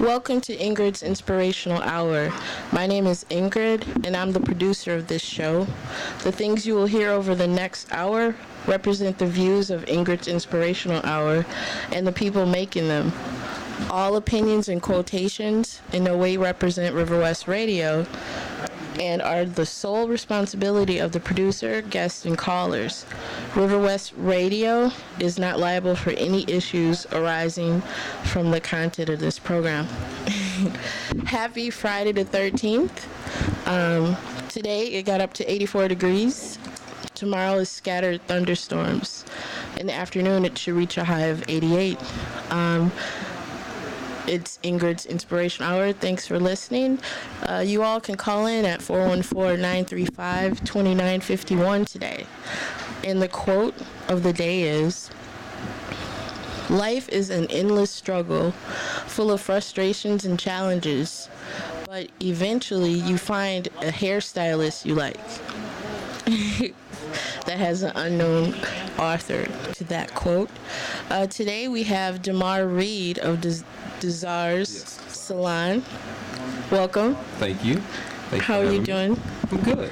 Welcome to Ingrid's Inspirational Hour. My name is Ingrid, and I'm the producer of this show. The things you will hear over the next hour represent the views of Ingrid's Inspirational Hour and the people making them. All opinions and quotations in no way represent River West Radio and are the sole responsibility of the producer, guests, and callers. River West Radio is not liable for any issues arising from the content of this program. Happy Friday the 13th. Today it got up to 84 degrees. Tomorrow is scattered thunderstorms. In the afternoon it should reach a high of 88. It's Ingrid's Inspiration Hour. Thanks for listening. You all can call in at 414-935-2951 today. And the quote of the day is, "Life is an endless struggle, full of frustrations and challenges, but eventually you find a hairstylist you like." That has an unknown author to that quote. Today we have Damar Reed of Desires Salon. Welcome. Thank you. How are you doing? I'm good.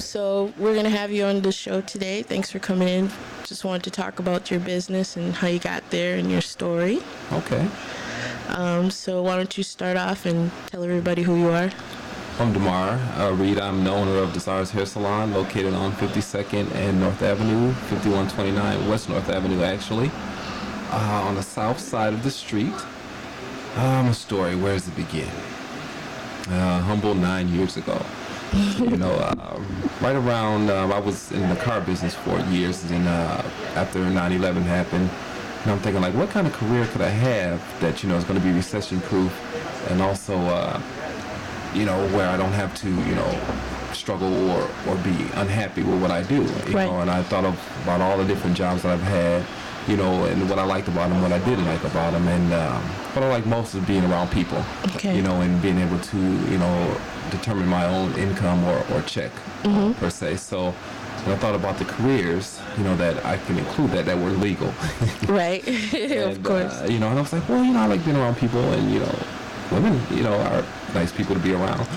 So we're going to have you on the show today. Thanks for coming in. Just wanted to talk about your business and how you got there and your story. Okay. So why don't you start off and tell everybody who you are? I'm Damar Reed. I'm the owner of Desires Hair Salon, located on 52nd and North Avenue, 5129 West North Avenue, actually, on the south side of the street. My story, where does it begin? Humble 9 years ago. Right around, I was in the car business for years, and after 9/11 happened, and I'm thinking, like, what kind of career could I have that, is going to be recession-proof, and also, where I don't have to, struggle or be unhappy with what I do, Right. And I thought about all the different jobs that I've had, and what I liked about them, what I didn't like about them, and what I like most is being around people, Okay. And being able to, determine my own income or check, per se. So when I thought about the careers, that I can include that were legal. Right. And, of course. and I was like, well, I like being around people, and, women, are nice people to be around.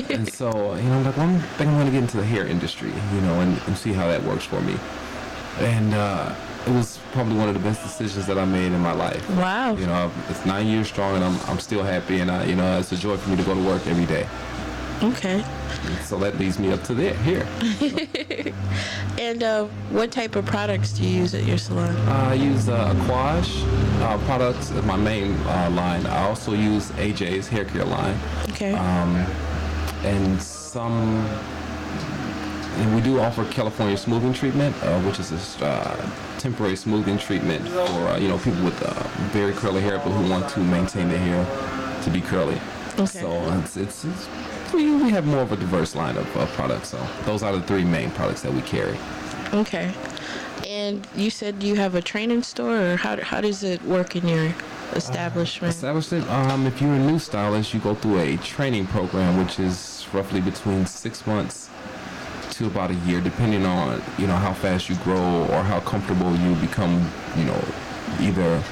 And so, I'm like, well, I think I'm going to get into the hair industry, and see how that works for me. And it was probably one of the best decisions that I made in my life. Wow. It's 9 years strong, and I'm still happy, and it's a joy for me to go to work every day. Okay. So that leads me up to here. And what type of products do you use at your salon? I use Aquage products as my main line. I also use AJ's hair care line. Okay. And we do offer California smoothing treatment, which is a temporary smoothing treatment for people with very curly hair, but who want to maintain their hair to be curly. Okay. So we have more of a diverse line of products. So those are the three main products that we carry. Okay. And you said you have a training store, or how does it work in your establishment? If you're a new stylist, you go through a training program, which is roughly between 6 months to about a year, depending on how fast you grow or how comfortable you become, either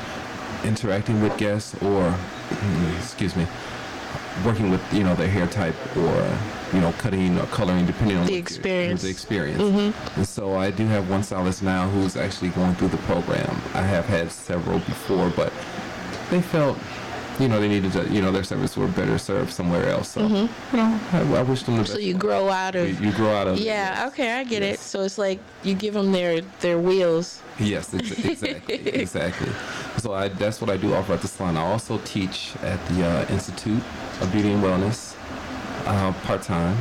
interacting with guests or working with their hair type, or cutting or coloring, depending on the experience. Mm-hmm. And so I do have one stylist now who's actually going through the program. I have had several before, but they felt they needed to, their services were better served somewhere else. So I wish them the best. So you grow out of you grow out of yeah. Yes. Okay, I get Yes. it. So it's like you give them their wheels. Yes, exactly. So that's what I do offer at the salon. I also teach at the Institute of Beauty and Wellness part-time.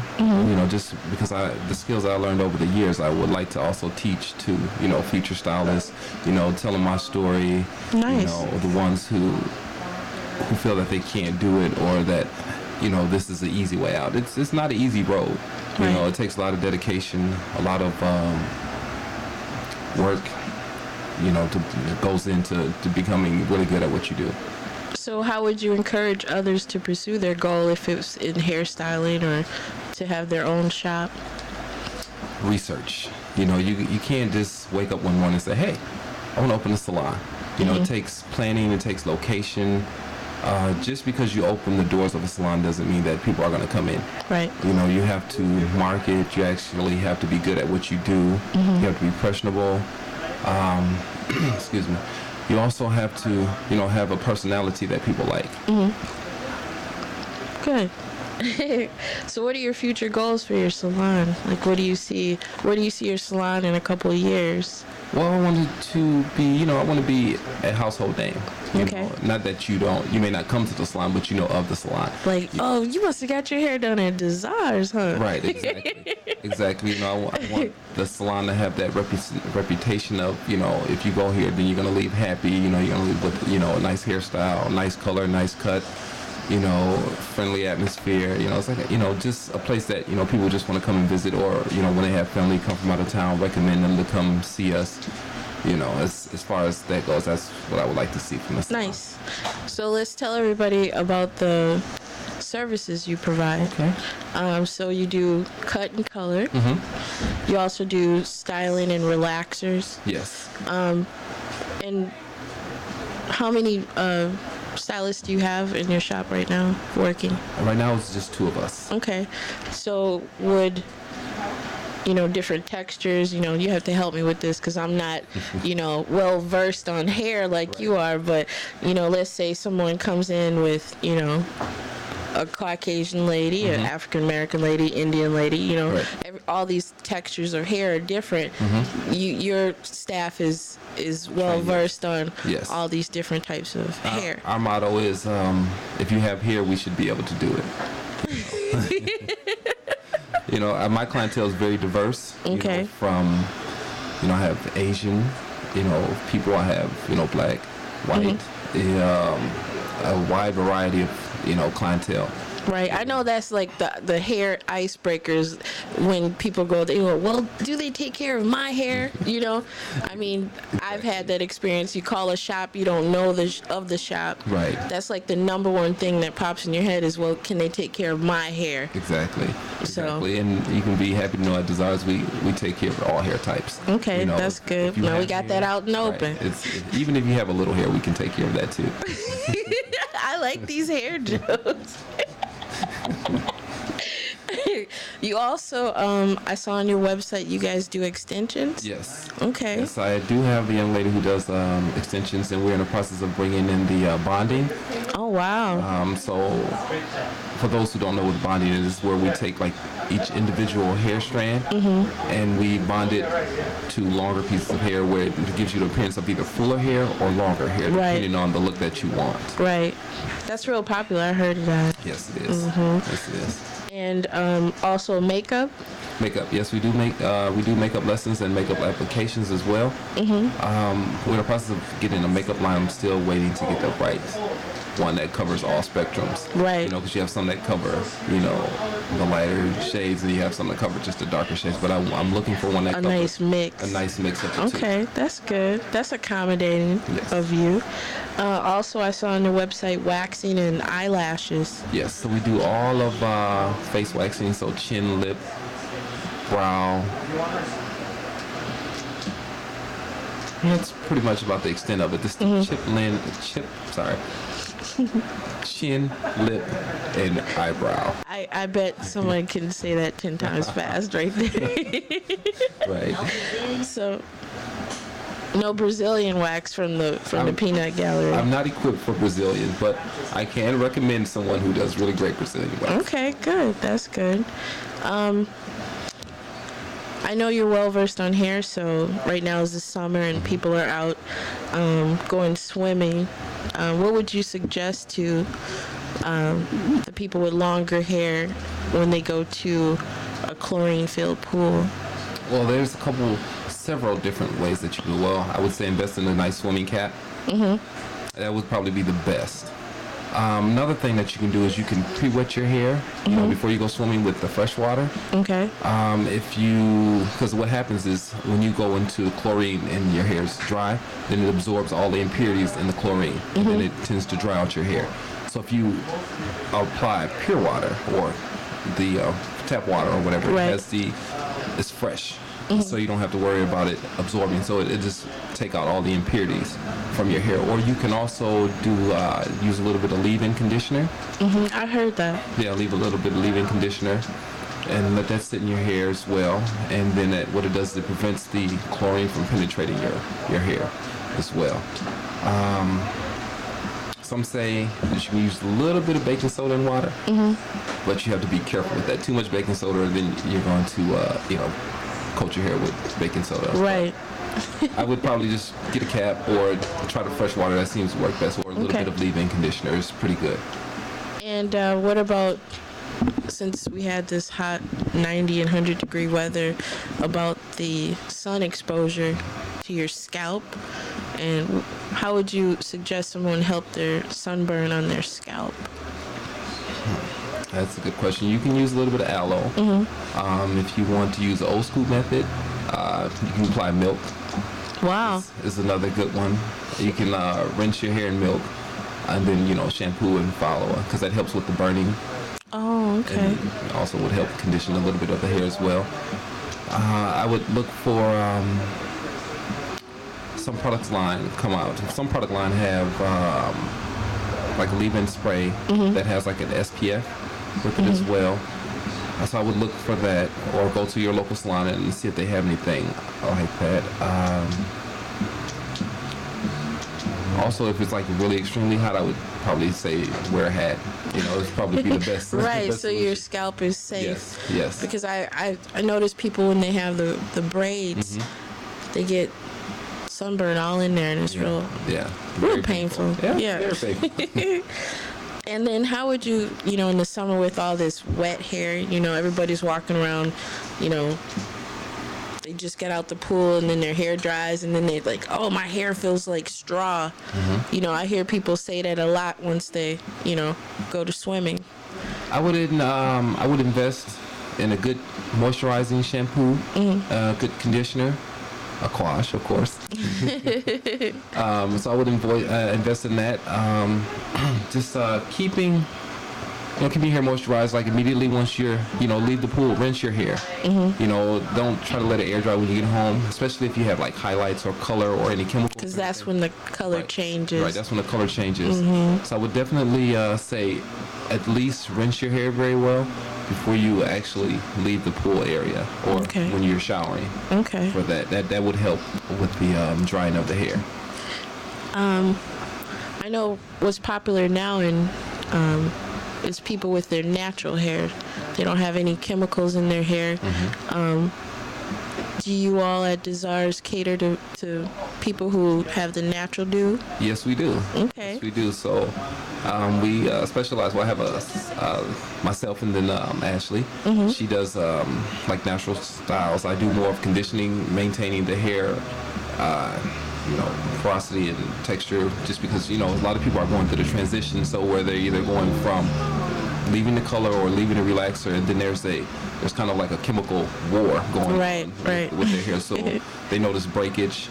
Just because the skills I learned over the years, I would like to also teach to future stylists. Tell them my story. Nice. The ones who feel that they can't do it, or that this is the easy way out. It's not an easy road. Right. It takes a lot of dedication, a lot of work, goes into becoming really good at what you do. So how would you encourage others to pursue their goal if it's in hairstyling or to have their own shop? Research. You can't just wake up one morning and say, hey, I want to open a salon. It takes planning, it takes location, Just because you open the doors of a salon doesn't mean that people are going to come in. Right. You know, you have to market. You actually have to be good at what you do. You have to be personable. Excuse me. You also have to, you know, have a personality that people like. Good. So what are your future goals for your salon? Like, what do you see? Where do you see your salon in a couple of years? Well, I wanted to be, you know, I want to be a household name. You Okay. know, not that you may not come to the salon, but you know of the salon. Like, oh, you must have got your hair done at Desires, huh? Right, exactly. Exactly. You know, I want the salon to have that reputation of, you know, if you go here, then you're going to leave happy. You know, you're going to leave with, you know, a nice hairstyle, nice color, nice cut, you know, friendly atmosphere. You know, it's like, you know, just a place that, you know, people just want to come and visit, or, you know, when they have family come from out of town, recommend them to come see us. You know, as far as that goes, that's what I would like to see from the salon. Nice. So let's tell everybody about the services you provide. Okay. So you do cut and color. You also do styling and relaxers. Yes. And how many stylists do you have in your shop right now working? Right now it's just 2 of us. Okay. So would, you know, different textures, you know, you have to help me with this because I'm not, you know, well versed on hair like you are, but, you know, let's say someone comes in with, you know, a Caucasian lady, an African American lady, Indian lady, you know, all these textures of hair are different. Your staff is well versed on all these different types of hair. Our motto is, if you have hair, we should be able to do it. You know, my clientele is very diverse. Okay. You know, from, you know, I have Asian, you know, people. I have, you know, black, white, a wide variety of, you know, clientele. Right. I know that's like the hair icebreakers when people go, they go, well, do they take care of my hair? You know, I mean, I've had that experience. You call a shop, you don't know of the shop. Right. That's like the number one thing that pops in your head is, well, can they take care of my hair? Exactly. So. And you can be happy to know at Desires we take care of all hair types. Okay, you know, that's good. Now we got hair, that out in open. Even if you have a little hair, we can take care of that too. I like these hair jokes. You also, I saw on your website, you guys do extensions? Yes. Okay. Yes, I do have a young lady who does extensions, and we're in the process of bringing in the bonding. Oh, wow. So for those who don't know what bonding is, where we take like each individual hair strand and we bond it to longer pieces of hair, where it gives you the appearance of either fuller hair or longer hair, depending on the look that you want. Right. That's real popular. I heard of that. Yes, it is. Yes, it is. And also makeup. Makeup, yes, we do makeup lessons and makeup applications as well. We're in the process of getting a makeup line. I'm still waiting to get the right one that covers all spectrums. Right. You know, because you have some that cover, you know, the lighter shades, and you have some that cover just the darker shades. But I'm looking for one that covers nice mix. A nice mix of the two. Okay, that's good. That's accommodating of you. Also, I saw on your website waxing and eyelashes. Yes, so we do all of face waxing, so chin, lip, brow. That's pretty much about the extent of it. This chin, lip, and eyebrow. I bet someone can say that 10 times fast right there. Right. So, no Brazilian wax from the peanut gallery. I'm not equipped for Brazilian, but I can recommend someone who does really great Brazilian wax. Okay, good. That's good. I know you're well versed on hair, so right now is the summer and people are out going swimming. What would you suggest to the people with longer hair when they go to a chlorine-filled pool? Well, there's several different ways that you can. Well, I would say invest in a nice swimming cap. That would probably be the best. Another thing that you can do is you can pre-wet your hair, you know, before you go swimming with the fresh water. Okay. Because what happens is when you go into chlorine and your hair is dry, then it absorbs all the impurities in the chlorine, and then it tends to dry out your hair. So if you apply pure water or the tap water or whatever, it's fresh. so you don't have to worry about it absorbing. So it just take out all the impurities from your hair. Or you can also do use a little bit of leave-in conditioner. I heard that. Yeah, leave a little bit of leave-in conditioner and let that sit in your hair as well. And then what it does is it prevents the chlorine from penetrating your hair as well. Some say that you can use a little bit of baking soda and water, but you have to be careful with that. Too much baking soda, then you're going to, coat your hair with baking soda. Right. I would probably just get a cap or try the fresh water. That seems to work best. Or a little bit of leave-in conditioner is pretty good. And what about, since we had this hot 90 and 100 degree weather, about the sun exposure to your scalp, and how would you suggest someone help their sunburn on their scalp? That's a good question. You can use a little bit of aloe. If you want to use the old school method, you can apply milk. Wow. Is another good one. You can rinse your hair in milk and then, shampoo and follow, because that helps with the burning. Oh, okay. And also would help condition a little bit of the hair as well. I would look for some product line come out. Some product line have like a leave-in spray that has like an SPF with it as well. So I would look for that, or go to your local salon and see if they have anything like that. Also, if it's like really extremely hot, I would probably say wear a hat. It's probably be the best. Right, best so solution. your scalp is safe. Yes. Because I notice people when they have the braids, they get sunburn all in there, and it's real painful. Yeah. Very painful. And then how would you, in the summer with all this wet hair, everybody's walking around, they just get out the pool and then their hair dries and then they're like, oh, my hair feels like straw. I hear people say that a lot once they, go to swimming. I would invest in a good moisturizing shampoo, good conditioner, a quash, of course. So I would invest in that. Just keeping your hair moisturized, like immediately once you're, leave the pool, rinse your hair. Don't try to let it air dry when you get home, especially if you have like highlights or color or any chemicals. Because that's when the color changes. Right, that's when the color changes. So I would definitely say at least rinse your hair very well before you actually leave the pool area or when you're showering. Okay. For that would help with the drying of the hair. I know what's popular now is people with their natural hair. They don't have any chemicals in their hair. Do you all at Desires cater to people who have the natural do? Yes, we do. Okay. Yes, we do. So we specialize. Well, I have myself and then Ashley. She does like natural styles. I do more of conditioning, maintaining the hair, porosity and texture, just because, a lot of people are going through the transition. So where they're either going from leaving the color or leaving the relaxer, and then there's kind of like a chemical war going on with their hair. So they notice breakage,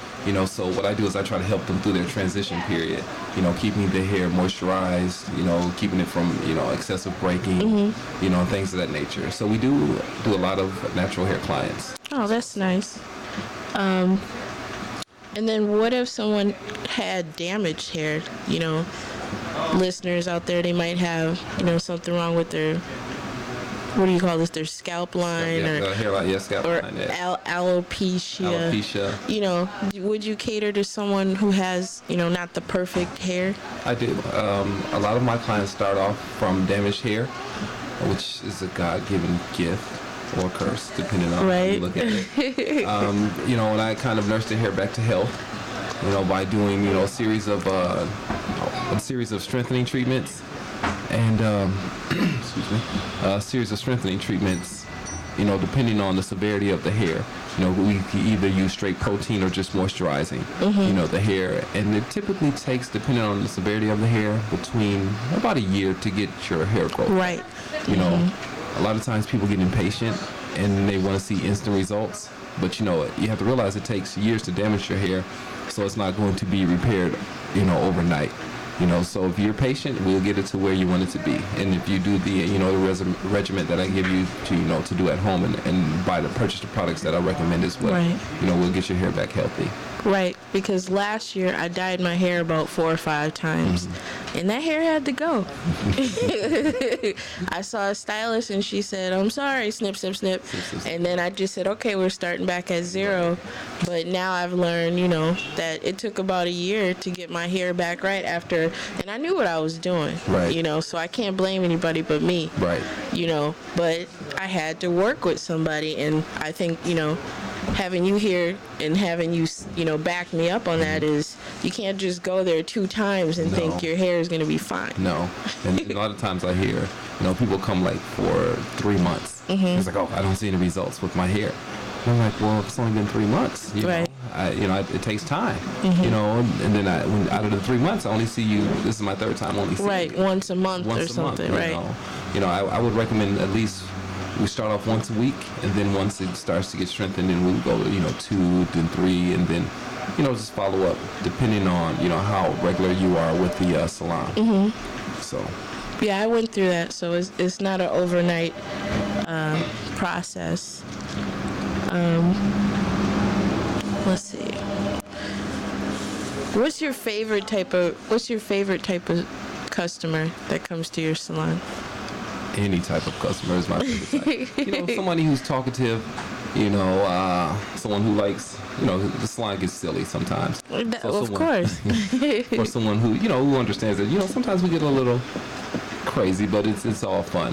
so what I do is I try to help them through their transition period, keeping the hair moisturized, keeping it from, excessive breaking, and things of that nature. So we do a lot of natural hair clients. Oh, that's nice. And then what if someone had damaged hair, listeners out there, they might have, something wrong with their, what do you call this, their scalp line hairline, scalp or line, alopecia. Would you cater to someone who has, not the perfect hair? I do. A lot of my clients start off from damaged hair, which is a God-given gift or curse, depending on how you look at it. And I kind of nurse the hair back to health, by doing, a series of strengthening treatments and a series of strengthening treatments, depending on the severity of the hair. We can either use straight protein or just moisturizing, the hair. And it typically takes, depending on the severity of the hair, between about a year to get your hair growth. Right. A lot of times people get impatient and they want to see instant results. But, you have to realize it takes years to damage your hair, so it's not going to be repaired, overnight. So if you're patient, we'll get it to where you want it to be. And if you do the, the regimen that I give you to do at home and purchase the products that I recommend as well, Right. We'll get your hair back healthy. Right, because last year I dyed my hair about 4 or 5 times, and that hair had to go. I saw a stylist and she said, "I'm sorry," snip, snip, snip. And then I just said, "Okay, we're starting back at zero." But now I've learned, that it took about a year to get my hair back right after, and I knew what I was doing, right. So I can't blame anybody but me, right. But I had to work with somebody, and I think, having you here and having you, back me up on that is you can't just go there 2 times and think your hair is going to be fine. No. And a lot of times I hear, people come like for 3 months. It's like, oh, I don't see any results with my hair. And I'm like, well, it's only been 3 months. Right. It takes time. And then when out of the 3 months, I only see you. This is my 3rd time only seeing Right, you. once a month or something. Right. I would recommend at least we start off once a week, and then once it starts to get strengthened, then we'll go 2, then 3, and then just follow up depending on how regular you are with the salon. So. Yeah, I went through that, so it's not an overnight process. Let's see. What's your favorite type of customer that comes to your salon? Any type of customer is my favorite type. Somebody who's talkative, someone who likes, the salon gets silly sometimes. Of course. Or someone who, who understands that, sometimes we get a little crazy, but it's all fun.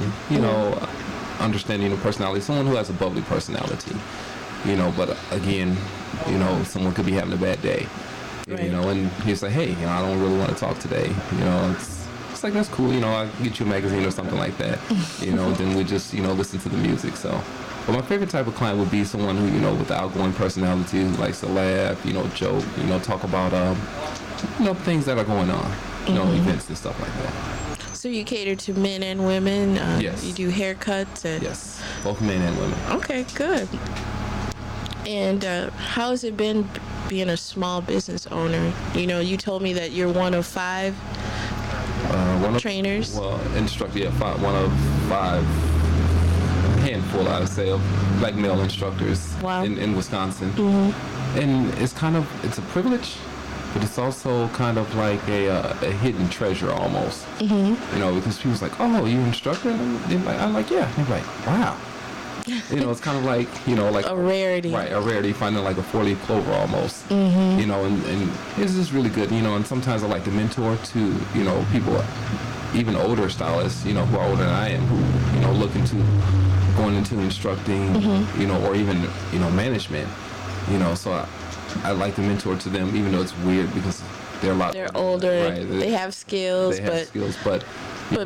Understanding the personality. Someone who has a bubbly personality, but again, someone could be having a bad day, right. And you say, hey, I don't really want to talk today. It's like, that's cool. I get you a magazine or something like that, then we just, listen to the music. So, but my favorite type of client would be someone who, with the outgoing personality, who likes to laugh, joke, talk about, things that are going on, events and stuff like that. So you cater to men and women? Yes. You do haircuts? Yes, both men and women. Okay, good. And how has it been being a small business owner? You told me that you're one of 5 trainers. Instructor, yeah, one of 5, handful, I would say, of black male instructors. Wow. in Wisconsin. And it's a privilege, but it's also kind of like a hidden treasure almost. Because people's like, oh, you're an instructor? And I'm like, yeah. And they're like, wow. It's kind of like, like a rarity. Right, a rarity, finding like a 4-leaf clover almost. And it's just really good, and sometimes I like to mentor to, people, even older stylists, who are older than I am, who, look into going into instructing, or even, Mm-hmm. management, so I like to mentor to them, even though it's weird because they're older. Right? They have skills, but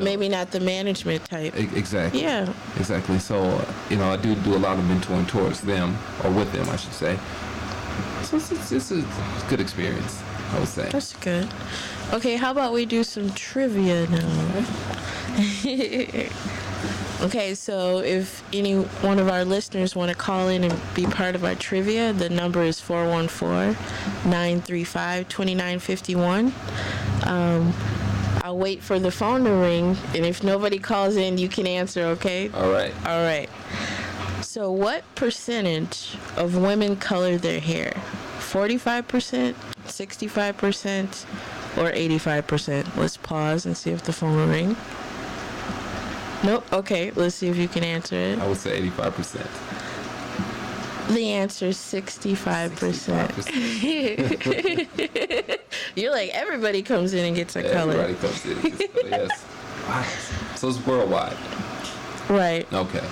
maybe not the management type. Exactly. Yeah. Exactly. So, I do a lot of mentoring towards them, or with them, I should say. So it's a good experience, I would say. That's good. Okay, how about we do some trivia now? Okay, so if any one of our listeners want to call in and be part of our trivia, the number is 414-935-2951. I'll wait for the phone to ring, and if nobody calls in, you can answer, okay? All right. All right. So what percentage of women color their hair? 45%, 65%, or 85%? Let's pause and see if the phone will ring. Nope. Okay, let's see if you can answer it. I would say 85%. The answer is 65%. 65%. You're like, everybody comes in and gets a color. Everybody comes in and gets a color, yes. Wow. So it's worldwide. Right. Okay.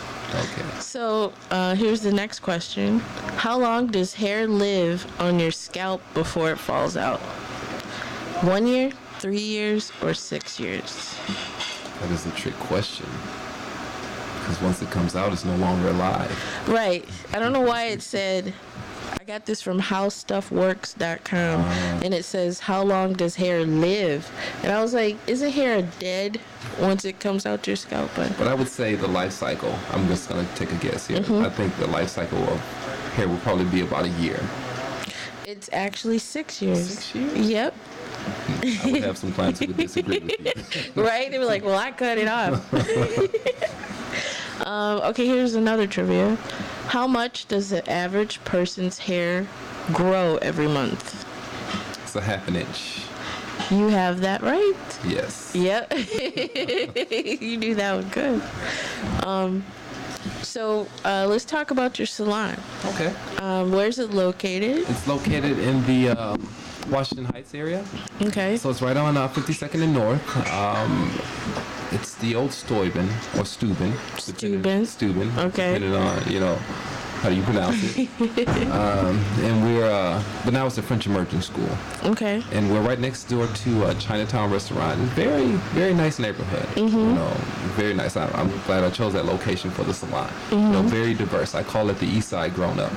So here's the next question. How long does hair live on your scalp before it falls out? 1 year, 3 years, or 6 years? That is a trick question. Because once it comes out, it's no longer alive. Right. I don't know why it said, I got this from howstuffworks.com, and it says, how long does hair live? And I was like, isn't hair dead once it comes out your scalp? But I would say the life cycle, I'm just going to take a guess here. I think the life cycle of hair will probably be about a year. It's actually 6 years. 6 years? Yep. I would have some clients who would disagree with you. Right? They were like, well, I cut it off. Okay, here's another trivia. How much does the average person's hair grow every month? It's a half an inch. You have that right. Yes. Yep. You knew that one good. So let's talk about your salon. Okay. Where's it located? It's located in the Washington Heights area. Okay. So it's right on 52nd and North. It's the old Steuben or Steuben. Steuben. Okay. Depending on, how do you pronounce it. And we're, but now it's a French immersion school. Okay. And we're right next door to Chinatown Restaurant. It's very, very nice neighborhood. Very nice. I'm glad I chose that location for the salon. Very diverse. I call it the East Side grown up.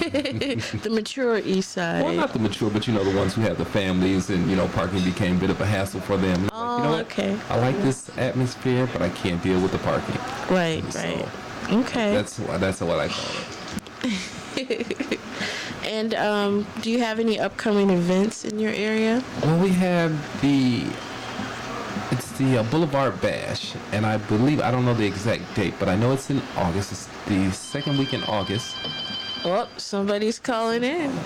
The mature East Side. Well, not the mature, but the ones who have the families, and parking became a bit of a hassle for them. Oh, you know what? okay. I like this atmosphere, but I can't deal with the parking. Right, And right. So Okay. that's what I call it. And do you have any upcoming events in your area? Well, we have it's the Boulevard Bash, and I don't know the exact date, but I know it's in August. It's the second week in August. Oh, somebody's calling in.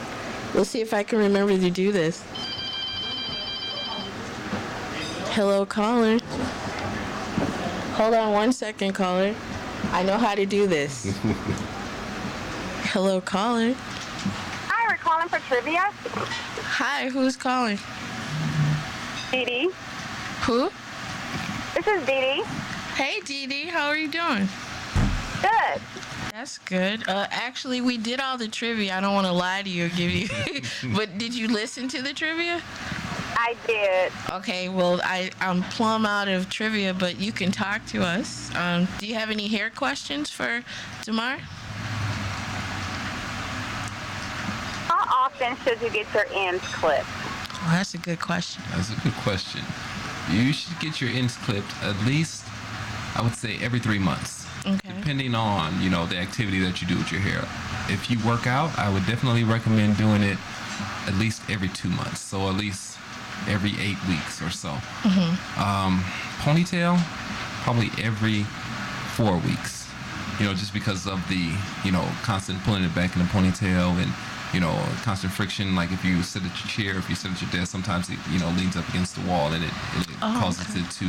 Let's see if I can remember to do this. Hello, caller. Hold on one second, caller. I know how to do this. Hello, caller. Hi, we're calling for trivia. Hi, who's calling? Dee Dee. Who? This is Dee Dee. Hey, Dee Dee, how are you doing? Good. That's good. Actually, we did all the trivia. I don't want to lie to you or give you... But did you listen to the trivia? I did. Okay, well, I'm plumb out of trivia, but you can talk to us. Do you have any hair questions for Tamar? How often should you get your ends clipped? Oh, that's a good question. That's a good question. You should get your ends clipped at least, I would say, every 3 months. Okay. Depending on, the activity that you do with your hair. If you work out, I would definitely recommend doing it at least every 2 months. So at least every 8 weeks or so. Ponytail, probably every 4 weeks. Just because of the, constant pulling it back in the ponytail and, constant friction. Like if you sit at your chair, if you sit at your desk, sometimes it, leans up against the wall and it causes it to,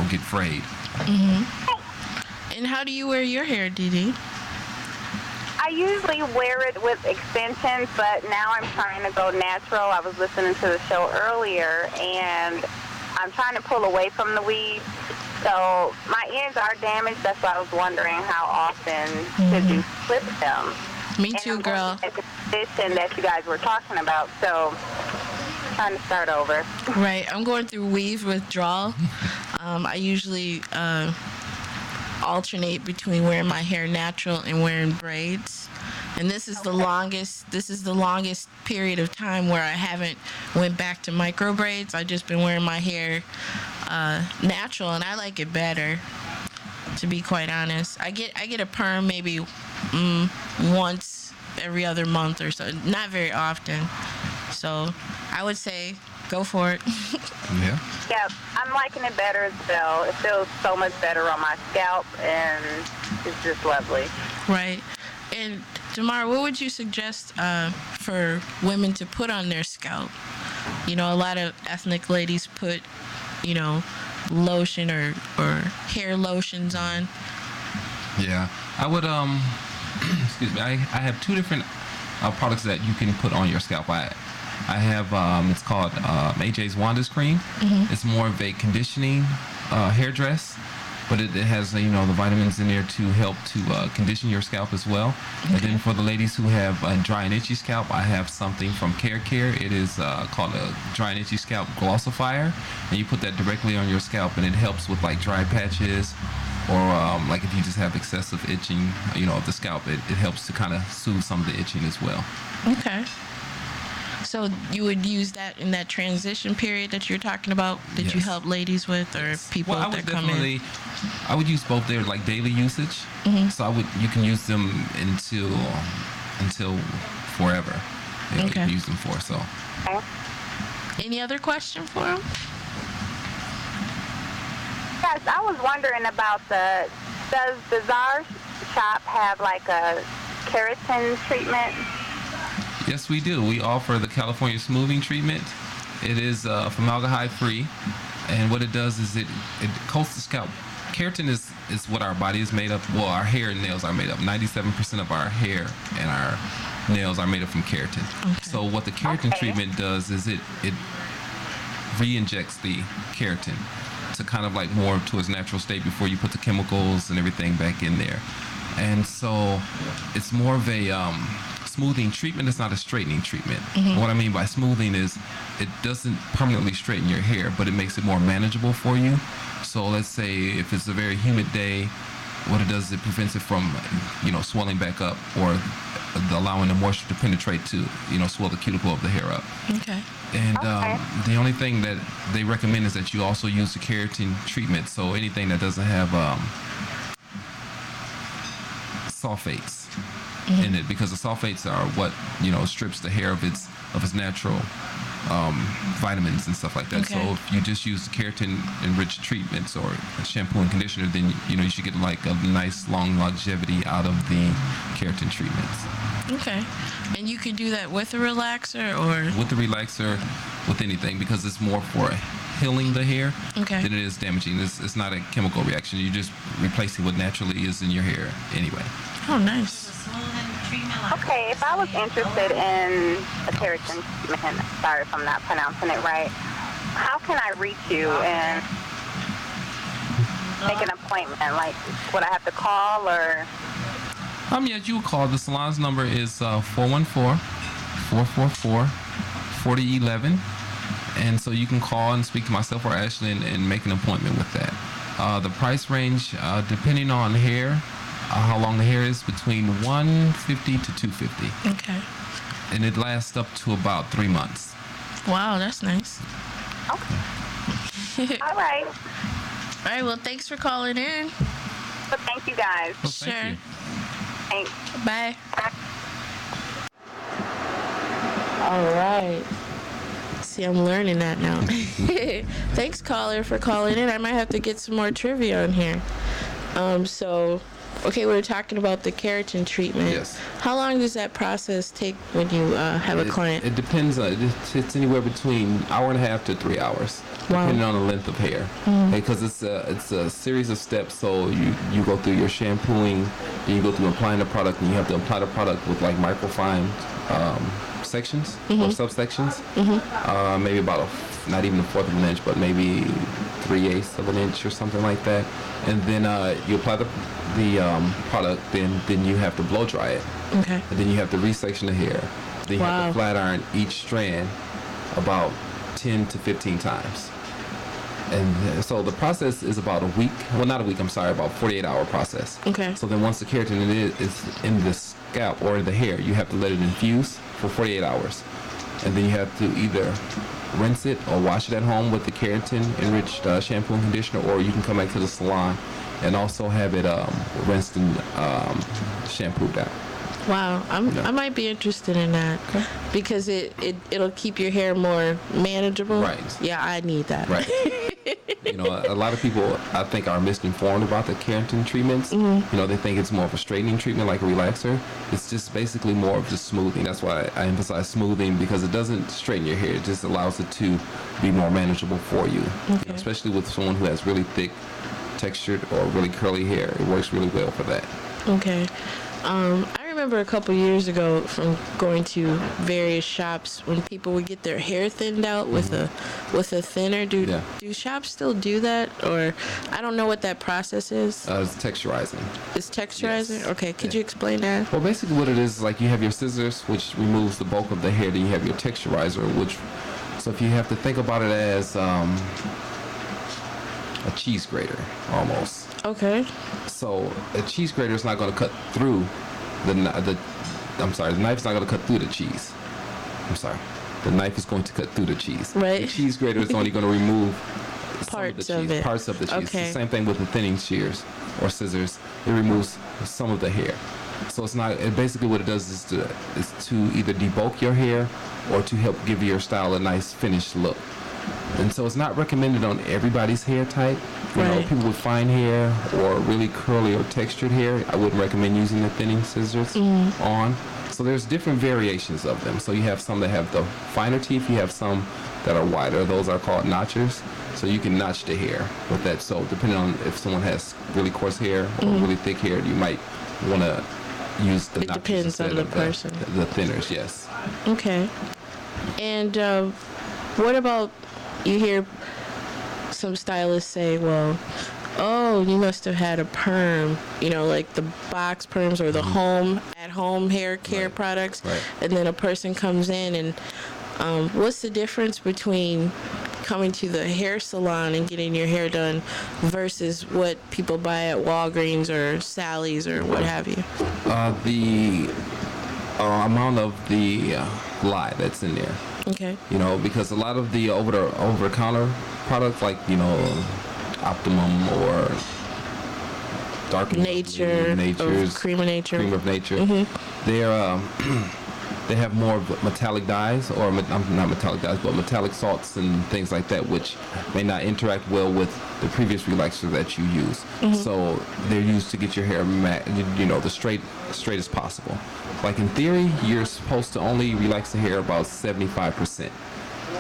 get frayed. And how do you wear your hair, Dee Dee? I usually wear it with extensions, but now I'm trying to go natural. I was listening to the show earlier, and I'm trying to pull away from the weeds. So my ends are damaged. That's why I was wondering how often should you clip them. Me too, girl. And the condition that you guys were talking about, so trying to start over. Right. I'm going through weave withdrawal. I usually alternate between wearing my hair natural and wearing braids. And this is the longest period of time where I haven't went back to micro braids. I've just been wearing my hair natural, and I like it better, to be quite honest. I get a perm maybe once every other month or so, not very often. So I would say go for it. Yeah. Yeah, I'm liking it better as well. It feels so much better on my scalp, and it's just lovely. Right. And Tamar, what would you suggest for women to put on their scalp? A lot of ethnic ladies put, lotion or hair lotions on. Yeah. I would, excuse me, I have 2 different products that you can put on your scalp. I have, it's called AJ's Wanda's Cream. It's more of a conditioning hair dress, but it has, the vitamins in there to help to condition your scalp as well. Okay. And then for the ladies who have a dry and itchy scalp, I have something from Care. It is called a dry and itchy scalp glossifier, and you put that directly on your scalp, and it helps with like dry patches, or like if you just have excessive itching, of the scalp, it helps to kind of soothe some of the itching as well. Okay. So you would use that in that transition period that you're talking about, that Yes. you help ladies with, or people that come in? I would use both. They're like daily usage. So you can use them until forever. You can use them for. So. Okay. Any other question for him? Yes, I was wondering about does the Czar shop have like a keratin treatment? Yes, we do. We offer the California smoothing treatment. It is formaldehyde free, and what it does is it coats the scalp. Keratin is what our body is made of. Well, our hair and nails are made of. 97% of our hair and our nails are made up from keratin. Okay. So what the keratin treatment does is it re-injects the keratin to kind of like more to its natural state before you put the chemicals and everything back in there. And so it's more of a smoothing treatment. It's not a straightening treatment. Mm-hmm. What I mean by smoothing is it doesn't permanently straighten your hair, but it makes it more manageable for you. So let's say if it's a very humid day, what it does is it prevents it from, swelling back up or allowing the moisture to penetrate to, swell the cuticle of the hair up. Okay. And the only thing that they recommend is that you also use the keratin treatment. So anything that doesn't have sulfates in it, because the sulfates are what strips the hair of its natural vitamins and stuff like that. Okay. So if you just use keratin enriched treatments or shampoo and conditioner, then you should get like a nice long longevity out of the keratin treatments. Okay. And you can do that with a relaxer or with the relaxer, with anything, because it's more for healing the hair than it is damaging. It's not a chemical reaction. You're just replacing what naturally is in your hair anyway. Oh, nice. Okay, if I was interested in a keratin treatment, sorry if I'm not pronouncing it right, how can I reach you and make an appointment? Like, would I have to call or? Yes, you would call. The salon's number is 414-444-4011. And so you can call and speak to myself or Ashley and make an appointment with that. The price range, depending on hair, how long the hair is, between $150 to $250. Okay. And it lasts up to about 3 months. Wow, that's nice. Okay. All right. All right, well, thanks for calling in. Well, thank you guys. Well, thank you. Thanks. Bye. All right. See, I'm learning that now. Thanks, caller, for calling in. I might have to get some more trivia on here. Okay, we were talking about the keratin treatment. Yes. How long does that process take when you have a client? It depends. It's anywhere between an hour and a half to 3 hours, depending on the length of hair. Because it's a series of steps. So you go through your shampooing, then you go through applying the product, and you have to apply the product with like microfine sections or subsections. Maybe about not even a fourth of an inch, but maybe 3/8 of an inch or something like that. And then you apply the product, then you have to blow dry it. Okay. And then you have to resection the hair. Then you have to flat iron each strand about 10 to 15 times. And so the process is about a week. Well, not a week, I'm sorry, about 48-hour process. Okay. So then once the keratin is in the scalp or the hair, you have to let it infuse for 48 hours. And then you have to either rinse it or wash it at home with the keratin enriched shampoo and conditioner, or you can come back to the salon and also have it rinsed and shampooed out. Wow, I might be interested in that because it'll keep your hair more manageable. Right. Yeah, I need that. Right. A lot of people, I think, are misinformed about the keratin treatments. They think it's more of a straightening treatment, like a relaxer. It's just basically more of just smoothing. That's why I emphasize smoothing, because it doesn't straighten your hair. It just allows it to be more manageable for you. Especially with someone who has really thick, textured, or really curly hair. It works really well for that. Okay. I remember a couple years ago from going to various shops when people would get their hair thinned out with a thinner. Do shops still do that, or I don't know what that process is? It's texturizing. It's texturizing? Yes. Okay, could you explain that? Well, basically what it is like you have your scissors, which removes the bulk of the hair. Then you have your texturizer, so if you have to think about it as a cheese grater almost. Okay. So a cheese grater is not going to cut through the knife is not going to cut through the cheese. The knife is going to cut through the cheese. Right. The cheese grater is only going to remove parts of the cheese. Parts of the cheese. Okay. The same thing with the thinning shears or scissors. It removes some of the hair. So it's not. Basically, what it does is to either debulk your hair or to help give your style a nice finished look. And so it's not recommended on everybody's hair type. You know, Right. people with fine hair or really curly or textured hair, I wouldn't recommend using the thinning scissors on. So there's different variations of them. So you have some that have the finer teeth, you have some that are wider. Those are called notchers. So you can notch the hair with that. So depending on if someone has really coarse hair or really thick hair, you might want to use the It notchers depends instead on the of person. the thinners, yes. Okay. And what about, you hear some stylists say, well, oh, you must have had a perm, you know, like the box perms or the at-home hair care Right. products. Right. And then a person comes in and what's the difference between coming to the hair salon and getting your hair done versus what people buy at Walgreens or Sally's or what have you? The amount of the lye that's in there. Okay. You know, because a lot of the over-the-counter products, like, you know, Optimum or Dark and Nature, Nature's Cream of Nature. Cream of Nature, they're they have more of metallic dyes, or not metallic dyes, but metallic salts and things like that, which may not interact well with the previous relaxer that you use. So they're used to get your hair, you know, the straight as possible. Like in theory, you're supposed to only relax the hair about 75%.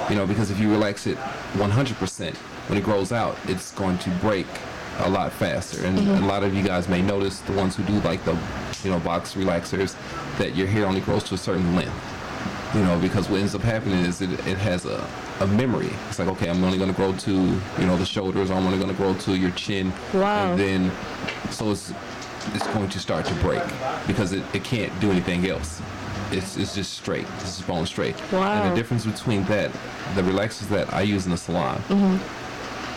You know, because if you relax it 100%, when it grows out, it's going to break a lot faster. And a lot of you guys may notice, the ones who do like the, you know, box relaxers, that your hair only grows to a certain length. You know, because what ends up happening is it has a memory. It's like, okay, I'm only going to grow to, you know, the shoulders, or I'm only going to grow to your chin. Wow. And then, so it's going to start to break because it can't do anything else. It's just straight. It's just bone straight. Wow. And the difference between that, the relaxers that I use in the salon,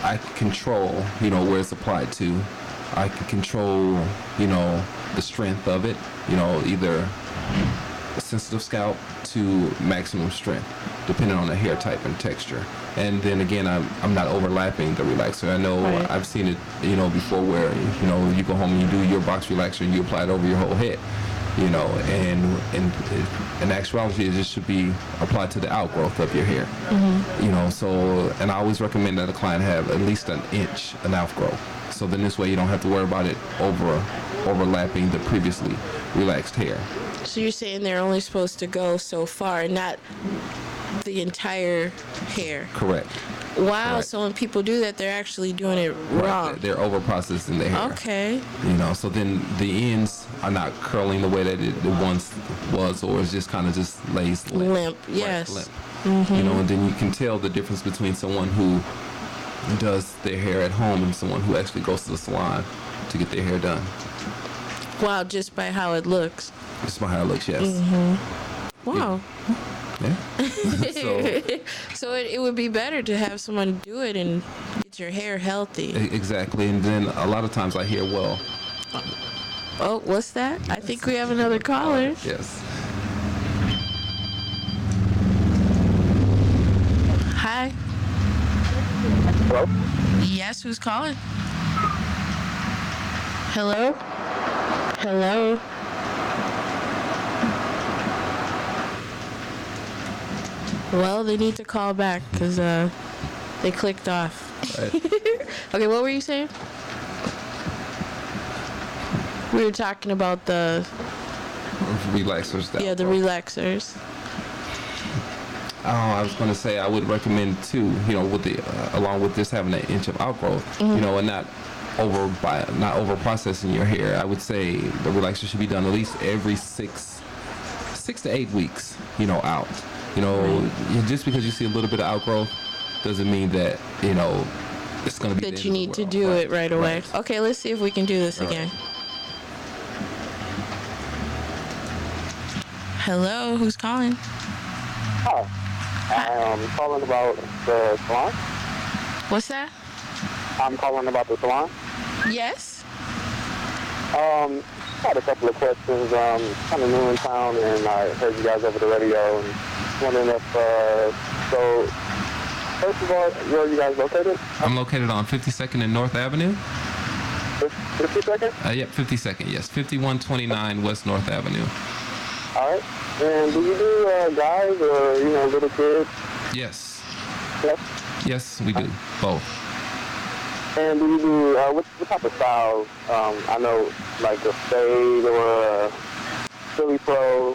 I can control, you know, where it's applied to. I can control, you know, the strength of it, you know, either a sensitive scalp to maximum strength, depending on the hair type and texture. And then again, I'm not overlapping the relaxer. I know Right. I've seen it, you know, before where, you know, you go home and you do your box relaxer and you apply it over your whole head. You know, and in actuality, it just should be applied to the outgrowth of your hair. You know, so, and I always recommend that a client have at least an inch an outgrowth. So then this way you don't have to worry about it overlapping the previously relaxed hair. So you're saying they're only supposed to go so far, not the entire hair? Correct. Wow, Correct. so when people do that, they're actually doing it wrong. Right. They're over processing their hair. Okay. You know, so then the ends are not curling the way that it once was, or it's just kind of just lays Limp, Right, yes. limp. You know, and then you can tell the difference between someone who does their hair at home and someone who actually goes to the salon to get their hair done. Wow, just by how it looks. Just by how it looks, yes. Wow. Yeah. So, So it would be better to have someone do it and get your hair healthy. exactly. And then a lot of times I hear, well, Oh, what's that? I think we have another caller. yes. Hi. Hello? Yes, who's calling? Hello? Hello? Well, they need to call back because they clicked off. Right. Okay, what were you saying? We were talking about the Relaxers. That the relaxers. I was going to say I would recommend too, you know, with the along with this having an inch of outgrowth, you know, and not over processing your hair. I would say the relaxer should be done at least every six to 8 weeks, you know, out. You know, just because you see a little bit of outgrowth doesn't mean that, you know, it's going to be That the you end of need the to world. do it right away. Right. Okay, let's see if we can do this All again. right. Hello, who's calling? Hi. I'm calling about the salon. What's that? I'm calling about the salon. Yes? Had a couple of questions. Kind of new in town, and I heard you guys over the radio, and wondering if, so, first of all, where are you guys located? I'm located on 52nd and North Avenue. 50 seconds? Yep, 52nd, yes. 5129 West North Avenue. All right. And do you do guys or, little kids? Yes. Yes. Yes, we do. Both. And do you do, what type of styles? I know, like a fade or a Philly Pro.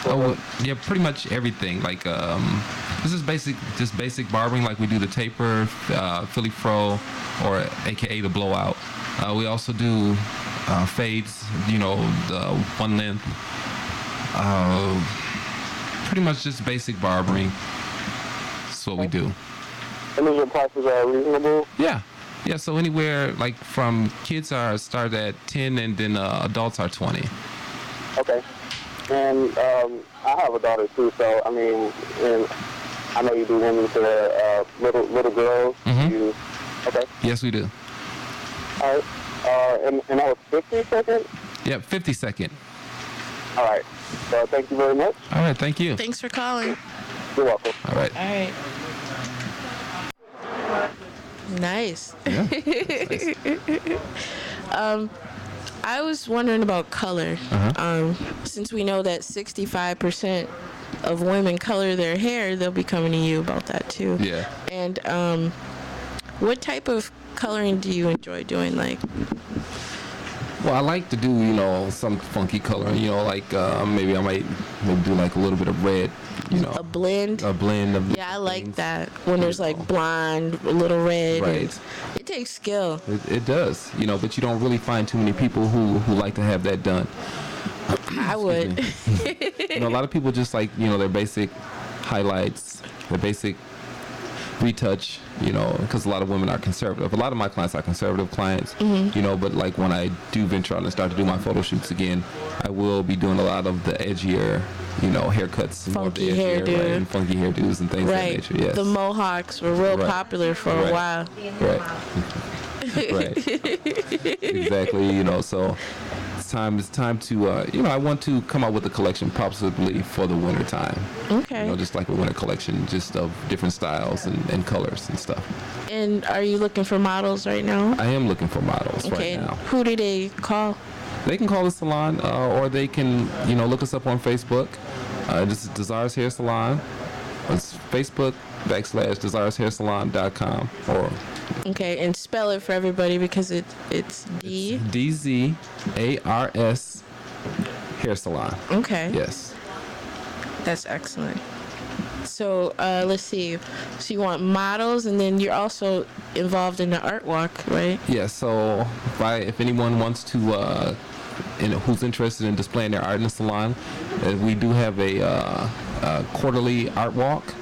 Oh, yeah, pretty much everything. Like, this is basic barbering, like we do the taper, Philly Fro, or AKA the blowout. We also do fades, the one length. Pretty much just basic barbering. That's what we do. And those your prices are reasonable? Yeah. Yeah, so anywhere, like from kids start at 10 and then adults are 20. Okay. And I have a daughter too, so I mean, and I know you do women to the little girls. Mm-hmm. Okay. Yes, we do. All right. And that was 50 seconds? Yep, 50 second. All right. So thank you very much. All right, thank you. Thanks for calling. You're welcome. All right. All right. Nice. Yeah. I was wondering about color. Uh-huh. Since we know that 65% of women color their hair, they'll be coming to you about that too. Yeah. And what type of coloring do you enjoy doing? Like, Well, I like to do, some funky coloring, like maybe I might do like a little bit of red, a blend? a blend of Yeah, I like things. that. When there's like blonde, a little red. Right. It takes skill. It does, but you don't really find too many people who like to have that done. I would. A lot of people just like, their basic highlights, their basic retouch, because a lot of women are conservative. A lot of my clients are conservative clients, but like when I do venture out and start to do my photo shoots again, I will be doing a lot of the edgier, haircuts. Funky more of the edgier, hairdo. right, and funky hairdos and things of that Right. nature, yes. The mohawks were real Right. popular for Right. a while. Right. Right. Exactly, so it's time to, I want to come out with a collection possibly for the winter time. Okay. Just like a winter collection, just of different styles and colors and stuff. And are you looking for models right now? I am looking for models Okay. right now. Who do they call? They can call the salon, or they can, look us up on Facebook. This is Desires Hair Salon. It's Facebook.com/DesiresHairSalon.com or Okay, and spell it for everybody because it's D. DZARS Hair Salon. Okay. Yes. That's excellent. So let's see. So you want models, and then you're also involved in the art walk, right? Yeah. So if anyone wants to, who's interested in displaying their art in the salon, we do have a quarterly art walk.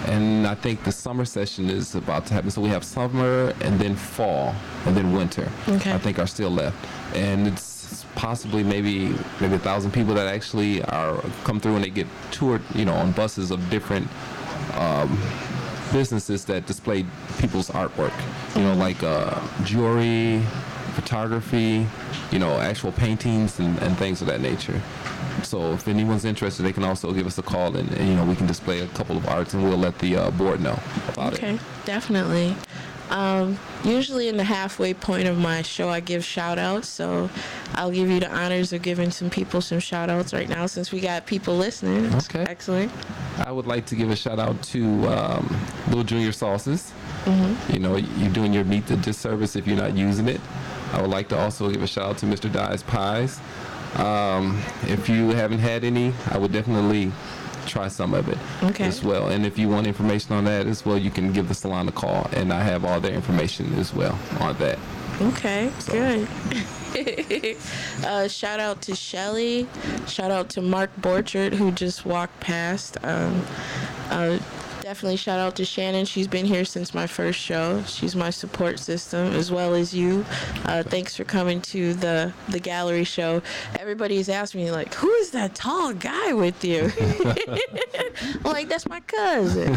And I think the summer session is about to happen. So we have summer and then fall and then winter. Okay. I think are still left. And it's possibly maybe 1,000 people that actually come through and they get toured, on buses of different businesses that display people's artwork. Like jewelry, photography, actual paintings and things of that nature. So if anyone's interested, they can also give us a call and we can display a couple of arts and we'll let the board know about it. Okay, definitely. Usually in the halfway point of my show, I give shout outs. So I'll give you the honors of giving some people some shout outs right now since we got people listening. That's Okay. excellent. I would like to give a shout out to Little Junior Sauces. You're doing your meat a disservice if you're not using it. I would like to also give a shout out to Mr. Dye's Pies. If you haven't had any, I would definitely try some of it as well. And if you want information on that as well, you can give the salon a call, and I have all their information as well on that. Okay, good. Shout out to Shelly. Shout out to Mark Borchard, who just walked past. Definitely shout out to Shannon. She's been here since my first show. She's my support system, as well as you. Thanks for coming to the gallery show. Everybody's asking me, like, who is that tall guy with you? I'm like, that's my cousin.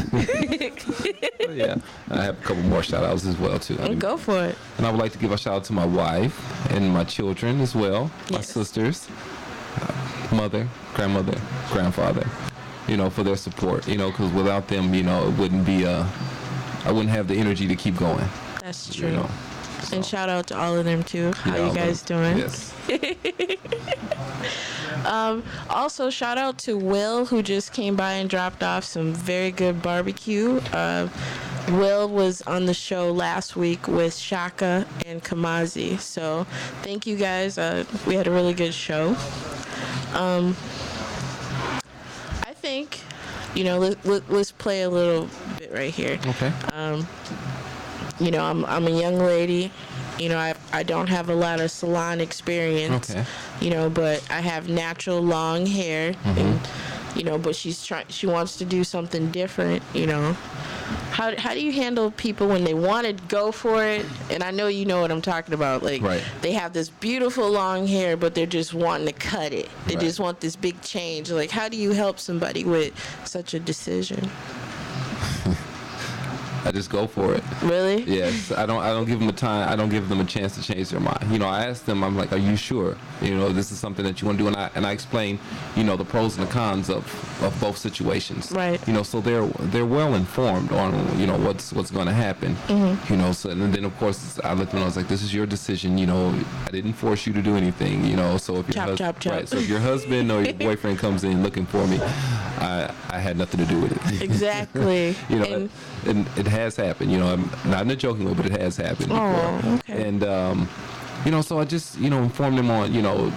Yeah, I have a couple more shout outs as well too. Go for it. And I would like to give a shout out to my wife and my children as well, my Yes. sisters, mother, grandmother, grandfather, for their support, because without them, it wouldn't be I wouldn't have the energy to keep going. That's true. So, And shout out to all of them too. How you guys doing? Yes. Also, shout out to Will, who just came by and dropped off some very good barbecue. Will was on the show last week with Shaka and Kamazi. So thank you guys. We had a really good show. I think, let's play a little bit right here. Okay. I'm a young lady. I don't have a lot of salon experience. Okay. But I have natural long hair, and but she wants to do something different. How do you handle people when they want to go for it? And I know you know what I'm talking about. Like, right. They have this beautiful long hair, but they're just wanting to cut it. They right. just want this big change. Like, how do you help somebody with such a decision? I just go for it. Really? Yes. I don't give them a time. I don't give them a chance to change their mind. I ask them. I'm like, are you sure? This is something that you want to do, and I explain, the pros and the cons of both situations. Right. So they're well informed on what's going to happen. Mm-hmm. So and then of course I let them know, it's like, this is your decision. I didn't force you to do anything. So if your chop. Right. So if your husband or your boyfriend comes in looking for me, I had nothing to do with it. Exactly. And it has happened, not in a joking way, but it has happened before. Oh, okay. And, so I just, inform them on,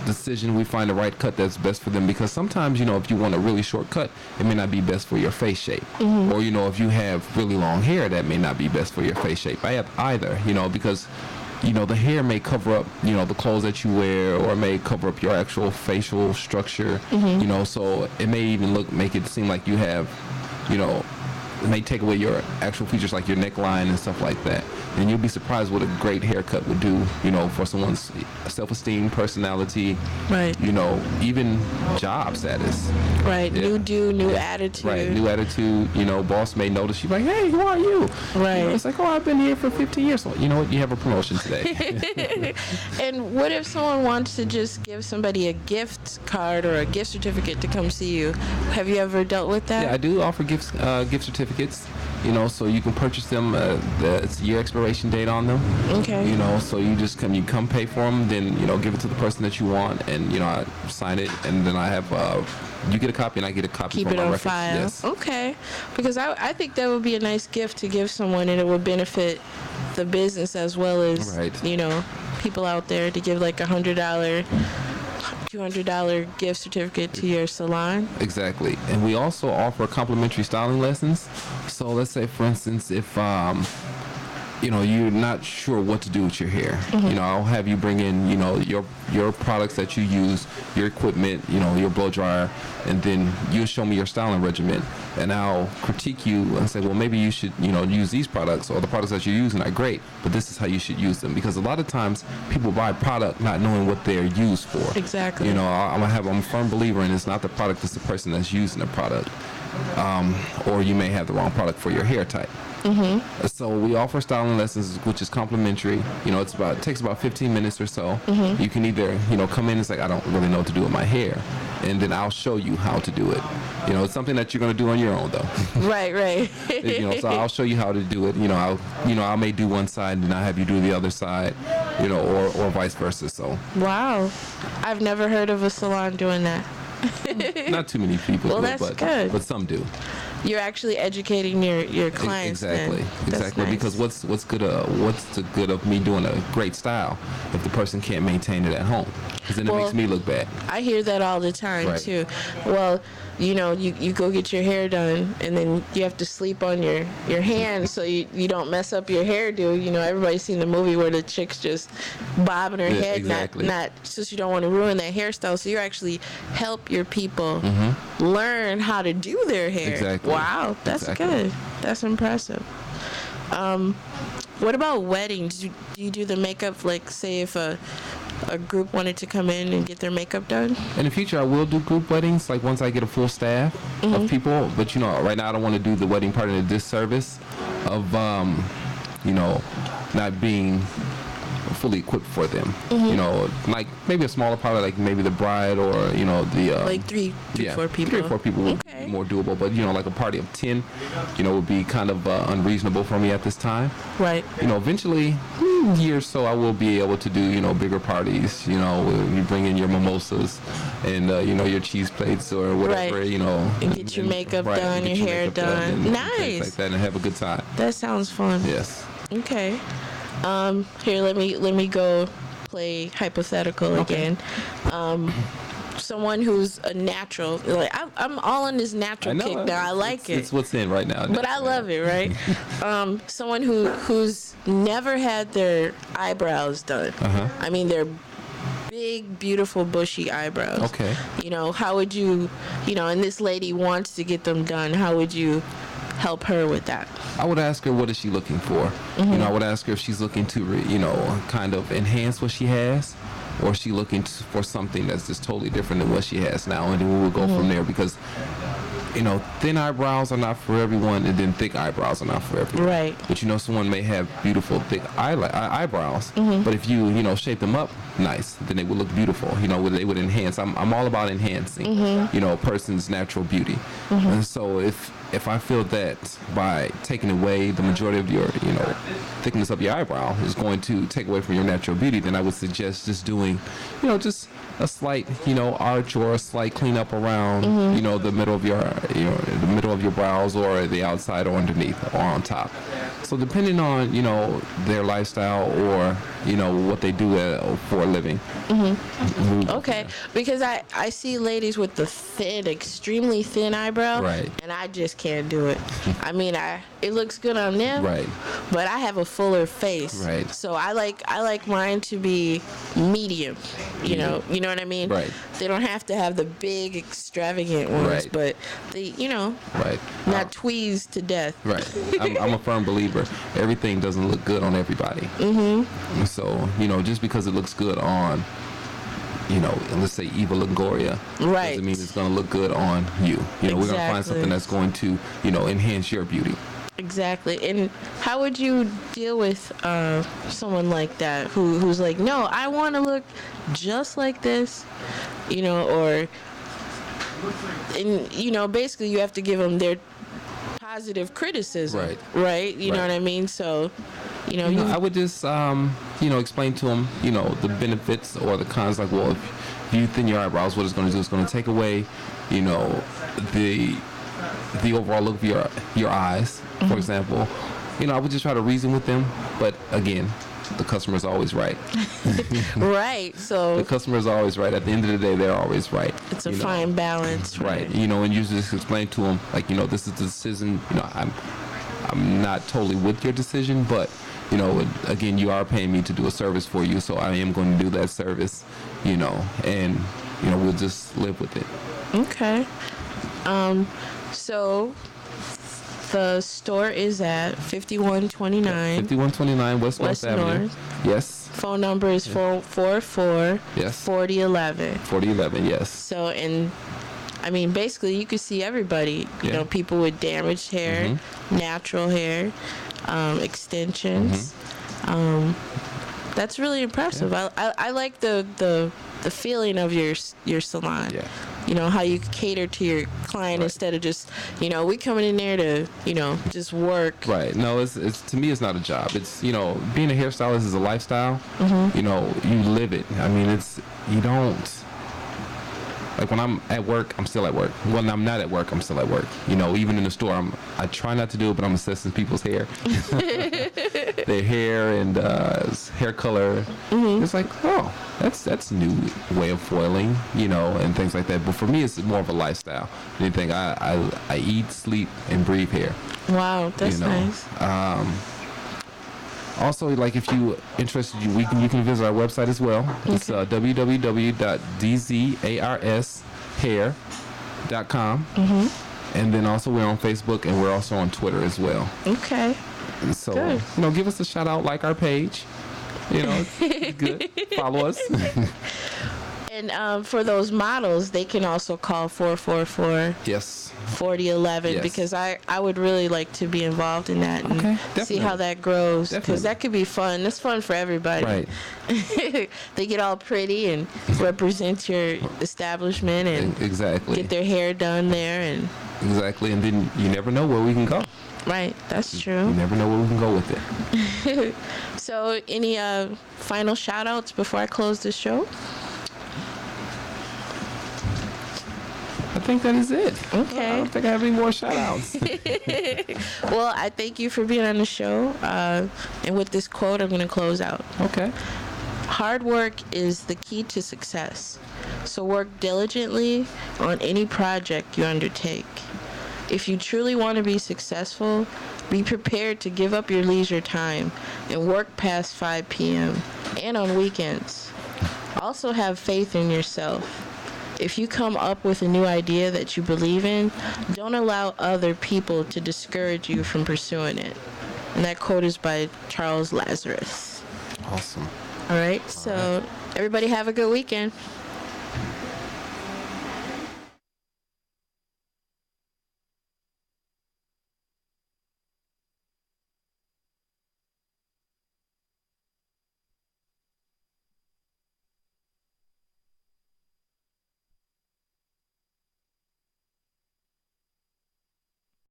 decision. We find the right cut that's best for them, because sometimes, if you want a really short cut, it may not be best for your face shape. Mm-hmm. Or, if you have really long hair, that may not be best for your face shape either, because the hair may cover up, the clothes that you wear, or it may cover up your actual facial structure, Mm-hmm. So it may even make it seem like you have, it may take away your actual features, like your neckline and stuff like that. And you'll be surprised what a great haircut would do, for someone's self-esteem, personality, right. Even job status. Right. Yeah. New attitude. Right. New attitude. Boss may notice. She's like, hey, who are you? Right. It's like, oh, I've been here for 15 years. So, you know what? You have a promotion today. And what if someone wants to just give somebody a gift card or a gift certificate to come see you? Have you ever dealt with that? Yeah, I do offer gift certificates. So you can purchase them. It's a year expiration date on them. Okay. So you just come pay for them, then give it to the person that you want, and I sign it, and then I have you get a copy and I get a copy. Keep for it my on records. file. Yes. Okay. Because I think that would be a nice gift to give someone, and it would benefit the business as well as right. People out there, to give like $100. $200 gift certificate to your salon. Exactly. And we also offer complimentary styling lessons. So let's say, for instance, if you're not sure what to do with your hair, I'll have you bring in your products that you use, your equipment, your blow dryer, and then you show me your styling regimen, and I'll critique you and say, well, maybe you should use these products, or the products that you're using are great, but this is how you should use them. Because a lot of times people buy product not knowing what they're used for. Exactly. I'm a firm believer in, it's not the product, it's the person that's using the product. Or you may have the wrong product for your hair type. Mm-hmm. So we offer styling lessons, which is complimentary. It takes about 15 minutes or so. Mm-hmm. You can either come in and say, I don't really know what to do with my hair, and then I'll show you how to do it. It's something that you're going to do on your own, though. Right. So I'll show you how to do it. I may do one side and then I'll have you do the other side, or vice versa. So. Wow, I've never heard of a salon doing that. Not too many people well, do, that's good. But some do. You're actually educating your clients. Exactly. Nice. Because what's the good of me doing a great style if the person can't maintain it at home? Because then it makes me look bad. I hear that all the time, right. too. Well, you go get your hair done, and then you have to sleep on your hands so you don't mess up your hairdo. Everybody's seen the movie where the chick's just bobbing her head, exactly. not so you don't want to ruin that hairstyle. So you actually help your people learn how to do their hair. Exactly. Wow, that's good. That's impressive. What about weddings? Do you do the makeup, like, say if a group wanted to come in and get their makeup done? In the future, I will do group weddings, like once I get a full staff of people. But, right now I don't want to do the wedding part in a disservice of, not being fully equipped for them. You know, like maybe a smaller party, like maybe the bride or you know the like three, 4 people. 3 or 4 people would Okay. be more doable. But you know, like a party of 10, you know, would be kind of unreasonable for me at this time. Right. You know, eventually, year or so, I will be able to do, you know, bigger parties. You know, you bring in your mimosas and, you know, your cheese plates or whatever, Right. you know. And get your makeup right, done, get your hair makeup done. and things Nice. like that, and have a good time. That sounds fun. Yes. Okay. Here, let me go play hypothetical again. Someone who's a natural, like I'm all on this natural kick now. I like it. It's what's in right now. But I love it, right? Someone who's never had their eyebrows done. I mean, they're big, beautiful, bushy eyebrows. Okay. You know, how would you, you know, and this lady wants to get them done. How would you help her with that? I would ask her, what is she looking for? You know, I would ask her if she's looking to, you know, kind of enhance what she has, or is she looking for something that's just totally different than what she has now, and then we will go from there, because you know, thin eyebrows are not for everyone, and then thick eyebrows are not for everyone. Right. But you know, someone may have beautiful thick eyebrows, but if you know, shape them up nice, then they would look beautiful. You know, they would enhance. I'm all about enhancing, you know, a person's natural beauty. And so if I feel that by taking away the majority of your, you know, thickness of your eyebrow is going to take away from your natural beauty, then I would suggest just doing, you know, just a slight, you know, arch or a slight cleanup around, you know, the middle of your, you know, the middle of your brows, or the outside, or underneath, or on top. So depending on, you know, their lifestyle, or you know, what they do for a living. Okay, because I see ladies with the thin, extremely thin eyebrow, Right. and I just can't do it. I mean, it looks good on them, Right. but I have a fuller face, Right. so I like mine to be medium. You know what I mean? Right. They don't have to have the big, extravagant ones, Right. but they, you know, Right. not tweezed to death. Right. I'm a firm believer. Everything doesn't look good on everybody. So, you know, just because it looks good on, you know, let's say Eva Longoria, Right. doesn't mean it's going to look good on you. You know, we're going to find Exactly. something that's going to, you know, enhance your beauty. Exactly. And how would you deal with someone like that who's like, no, I want to look just like this, you know, or, and, you know, basically you have to give them their positive criticism, Right. right? You know Right. what I mean? So, you know, I would just, you know, explain to them, you know, the benefits or the cons. Like, well, if you thin your eyebrows, what it's going to do is going to take away, you know, the overall look of your eyes, for example. You know, I would just try to reason with them. But again, the customer's always right. right. The So customer's always right. At the end of the day, they're always right. it's a you know. fine balance, Right. You know, and you just explain to them, like, you know, this is the decision. You know, I'm not totally with your decision, but, you know, again, you are paying me to do a service for you, so I am going to do that service, you know, and, you know, we'll just live with it. Okay. So the store is at 5129. 5129 West West Avenue. North. Yes. Phone number is 444 Yes. 4011. 4011, yes. So, and I mean, basically, you could see everybody. You Yeah. know, people with damaged hair, natural hair, extensions. That's really impressive. I like the feeling of your salon. Yeah. You know, how you cater to your client Right. instead of just, you know, we coming in there to, you know, just work. Right. No, it's to me, it's not a job. It's, you know, being a hairstylist is a lifestyle. You know, you live it. I mean, you don't. Like, when I'm at work, I'm still at work. When I'm not at work, I'm still at work. You know, even in the store, I try not to do it, but I'm assessing people's hair. Their hair and hair color. It's like, oh, that's a new way of foiling, you know, and things like that. But for me, it's more of a lifestyle. Anything, I eat, sleep, and breathe hair. Wow, that's you know. nice. Also, like, if you interested, you can visit our website as well. It's www.dzarhair.com. And then also we're on Facebook, and we're also on Twitter as well. Okay. And so, Good. you know, give us a shout out, like our page. You know, it's good. Follow us. And for those models, they can also call 444 Yes. 4011 Yes. because I would really like to be involved in that and Okay, see how definitely. that grows because Definitely. that could be fun. That's fun for everybody. Right. They get all pretty and represent your establishment and Exactly. get their hair done there and Exactly. And then you never know where we can go. right. That's You true. never know where we can go with it. So any final shout outs before I close the show? I think that is it. Okay. I don't think I have any more shout outs. Well, I thank you for being on the show. And with this quote, I'm going to close out. Okay. Hard work is the key to success. So work diligently on any project you undertake. If you truly want to be successful, be prepared to give up your leisure time and work past 5 p.m. and on weekends. Also have faith in yourself. If you come up with a new idea that you believe in, don't allow other people to discourage you from pursuing it. And that quote is by Charles Lazarus. Awesome. All right, so everybody have a good weekend.